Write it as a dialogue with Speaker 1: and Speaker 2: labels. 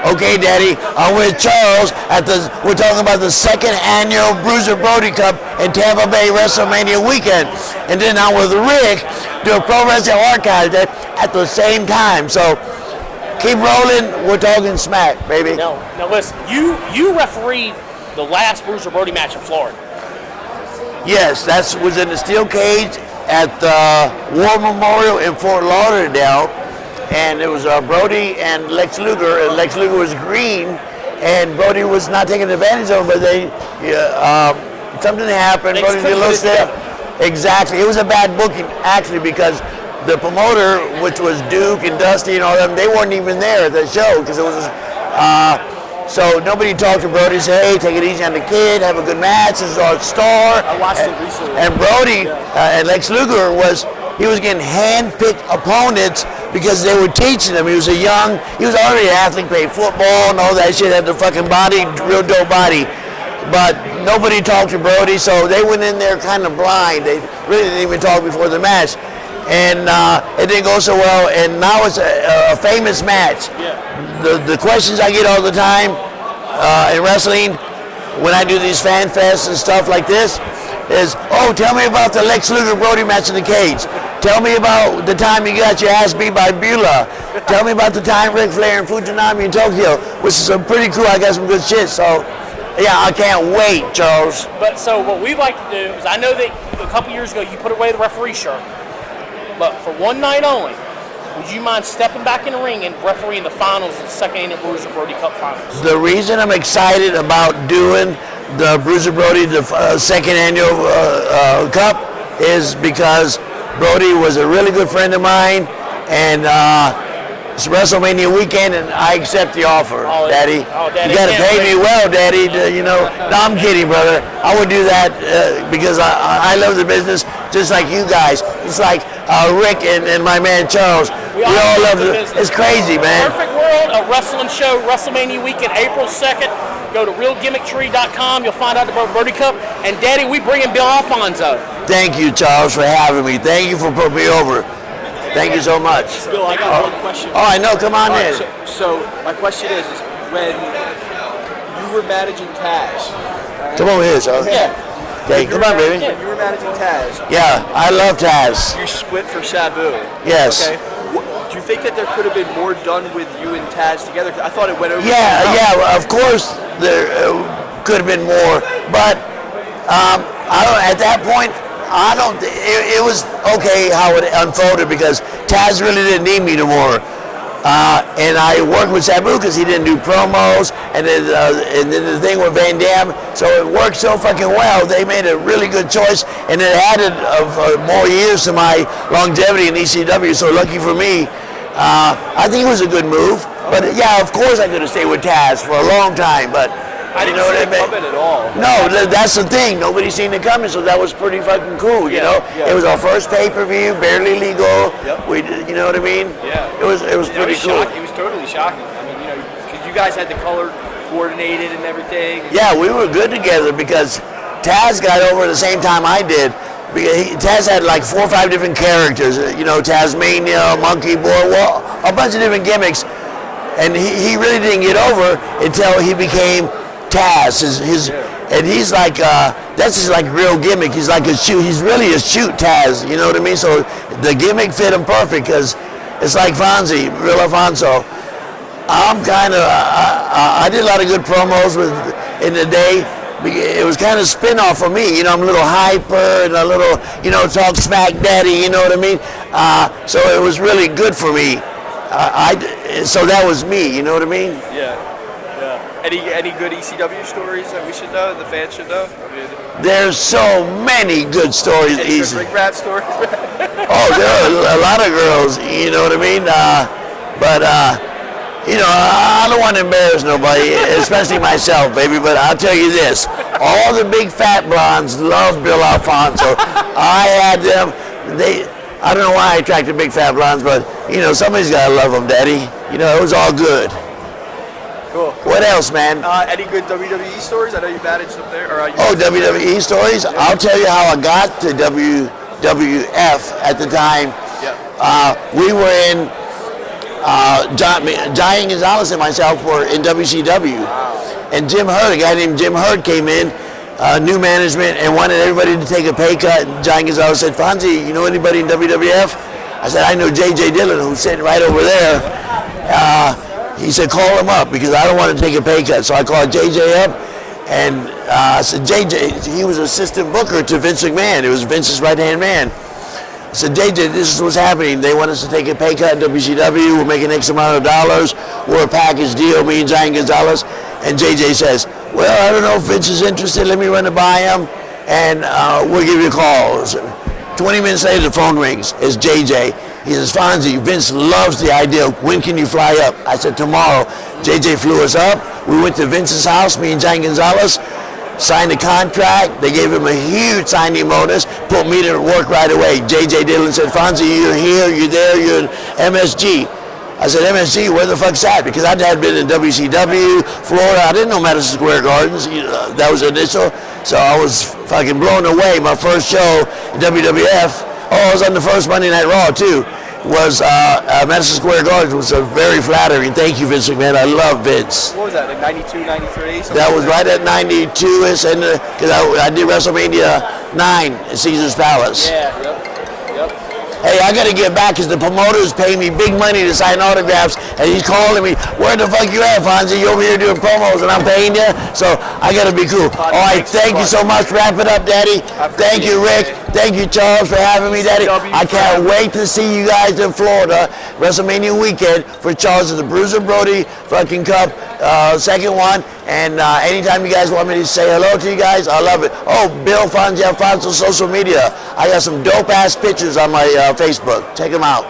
Speaker 1: Okay, Daddy, I'm with Charles we're talking about the second annual Bruiser Brody Cup in Tampa Bay WrestleMania weekend. And then I'm with Rick doing Pro Wrestling Archives at the same time. So keep rolling, we're talking smack, baby.
Speaker 2: Now listen, you refereed the last Bruiser Brody match in Florida.
Speaker 1: Yes, that was in the steel cage at the War Memorial in Fort Lauderdale. And it was Brody and Lex Luger, and Lex Luger was green, and Brody was not taking advantage of him, but something happened. Brody did a little step. Exactly. It was a bad booking, actually, because the promoter, which was Duke and Dusty and all them, they weren't even there at the show, because it was, so nobody talked to Brody, said, hey, take it easy on the kid, have a good match, this is our star.
Speaker 3: I watched it recently.
Speaker 1: And Brody and Lex Luger he was getting hand-picked opponents because they were teaching him. He was already an athlete, played football and all that shit, had the fucking body, real dope body. But nobody talked to Brody, so they went in there kind of blind. They really didn't even talk before the match. And it didn't go so well, and now it's a famous match.
Speaker 2: Yeah.
Speaker 1: The questions I get all the time in wrestling, when I do these fan fests and stuff like this, is, oh, tell me about the Lex Luger Brody match in the cage. Tell me about the time you got your ass beat by Beulah. Tell me about the time Ric Flair and Fujinami in Tokyo, which is pretty cool. I got some good shit. So, yeah, I can't wait, Charles.
Speaker 2: But so what we like to do is, I know that a couple years ago you put away the referee shirt, but for one night only, would you mind stepping back in the ring and refereeing the finals of the second annual Bruiser Brody Cup finals?
Speaker 1: The reason I'm excited about doing the Bruiser Brody, the second annual cup, is because Brody was a really good friend of mine, and it's WrestleMania weekend, and I accept the offer, Daddy.
Speaker 2: Daddy.
Speaker 1: You got to pay me well, Daddy. No, I'm kidding, brother. I would do that because I love the business just like you guys. It's like Rick and my man Charles. We all love the business. It's crazy, man.
Speaker 2: Perfect World, a wrestling show, WrestleMania weekend, April 2nd. Go to realgimmicktree.com. You'll find out about Brody Cup. And Daddy, we bring in Bill Alphonso.
Speaker 1: Thank you, Charles, for having me. Thank you for putting me over. Thank you so much.
Speaker 3: Bill, I got one question.
Speaker 1: Oh, I know. Come on in.
Speaker 3: So my question is when you were managing Taz.
Speaker 1: Come over here, Charles.
Speaker 3: Yeah.
Speaker 1: Hey, come on, baby.
Speaker 3: When you were managing Taz.
Speaker 1: Yeah, I love Taz.
Speaker 3: You split for Sabu.
Speaker 1: Yes.
Speaker 3: Okay. Do you think that there could have been more done with you and Taz together? I thought it went over.
Speaker 1: Yeah. Of course, there could have been more, but I don't. At that point, I don't. It was okay how it unfolded because Taz really didn't need me no more. And I worked with Sabu because he didn't do promos, and then the thing with Van Dam, so it worked so fucking well. They made a really good choice, and it added more years to my longevity in ECW. So lucky for me, I think it was a good move. But yeah, of course I could have stayed with Taz for a long time, but.
Speaker 3: I didn't see it coming at all.
Speaker 1: No, that's the thing. Nobody seen it coming, so that was pretty fucking cool. You know,
Speaker 3: yeah.
Speaker 1: It was our first pay-per-view, barely legal.
Speaker 3: Yep.
Speaker 1: We, you know what I mean?
Speaker 3: Yeah.
Speaker 1: It was pretty cool.
Speaker 3: It was totally shocking. I mean, because you guys had the color coordinated and everything.
Speaker 1: Yeah, we were good together because Taz got over at the same time I did. Taz had like 4 or 5 different characters. Tasmania, Monkey Boy, well, a bunch of different gimmicks, and he really didn't get over until he became Taz, and he's like that's his like real gimmick. He's like a shoot. He's really a shoot Taz. You know what I mean? So the gimmick fit him perfect because it's like Fonzi, real Alphonso. I'm kind of I did a lot of good promos in the day. It was kind of spin-off for me. I'm a little hyper and a little talk smack daddy. You know what I mean? So it was really good for me. So that was me. You know what I mean?
Speaker 3: Yeah. Any good ECW stories that we should know, the fans should know? I mean,
Speaker 1: there's so many good stories.
Speaker 3: Any good ring rat stories?
Speaker 1: Oh, there are a lot of girls, you know what I mean? But I don't want to embarrass nobody, especially myself, baby, but I'll tell you this. All the big fat blondes love Bill Alphonso. I had them. I don't know why I attracted big fat blondes, but, somebody's got to love them, Daddy. It was all good.
Speaker 3: Cool.
Speaker 1: What else, man?
Speaker 3: Any good WWE stories? I know you managed them there.
Speaker 1: WWE stories? Yeah. I'll tell you how I got to WWF at the time.
Speaker 3: Yeah.
Speaker 1: We were in Giant Gonzalez and myself were in WCW. And Jim Hurd, a guy named Jim Hurd came in, new management, and wanted everybody to take a pay cut. And Giant Gonzalez said, Fonzi, you know anybody in WWF? I said, I know J.J. Dillon, who's sitting right over there. He said, call him up, because I don't want to take a pay cut. So I called J.J. up, and I said, J.J., he was assistant booker to Vince McMahon. It was Vince's right-hand man. I said, JJ, this is what's happening. They want us to take a pay cut in WCW. We're making X amount of dollars. We're a package deal, me and Giant Gonzalez. And JJ says, well, I don't know if Vince is interested. Let me run it by him, and we'll give you a call. So 20 minutes later, the phone rings. It's JJ. He says, Fonzie, Vince loves the idea. When can you fly up? I said, tomorrow. JJ flew us up. We went to Vince's house, me and Giant Gonzalez. Signed a contract. They gave him a huge signing bonus, put me to work right away. J.J. Dillon said, Fonzie, you're here, you're there, you're in MSG. I said, MSG, where the fuck's that? Because I had been in WCW, Florida. I didn't know Madison Square Gardens. That was initial. So I was fucking blown away. My first show in WWF, I was on the first Monday Night Raw too, was Madison Square Gardens. Was very flattering. Thank you, Vince McMahon. I love Vince.
Speaker 3: What was that, like 92, 93?
Speaker 1: That was right at 92-ish, and because I did WrestleMania 9 at Caesar's Palace.
Speaker 3: Yeah, yep.
Speaker 1: Hey, I got to get back because the promoters pay me big money to sign autographs, and he's calling me, where the fuck you at, Fonzie? You over here doing promos, and I'm paying you? So I got to be cool. All right, thank you so much. Wrap it up, Daddy. Thank you, Rick. Thank you, Charles, for having me, Daddy. I can't wait to see you guys in Florida, WrestleMania weekend, for Charles of the Bruiser Brody fucking Cup, second one. And anytime you guys want me to say hello to you guys, I love it. Oh, Bill Fonzi, Alphonso social media. I got some dope-ass pictures on my Facebook. Check them out.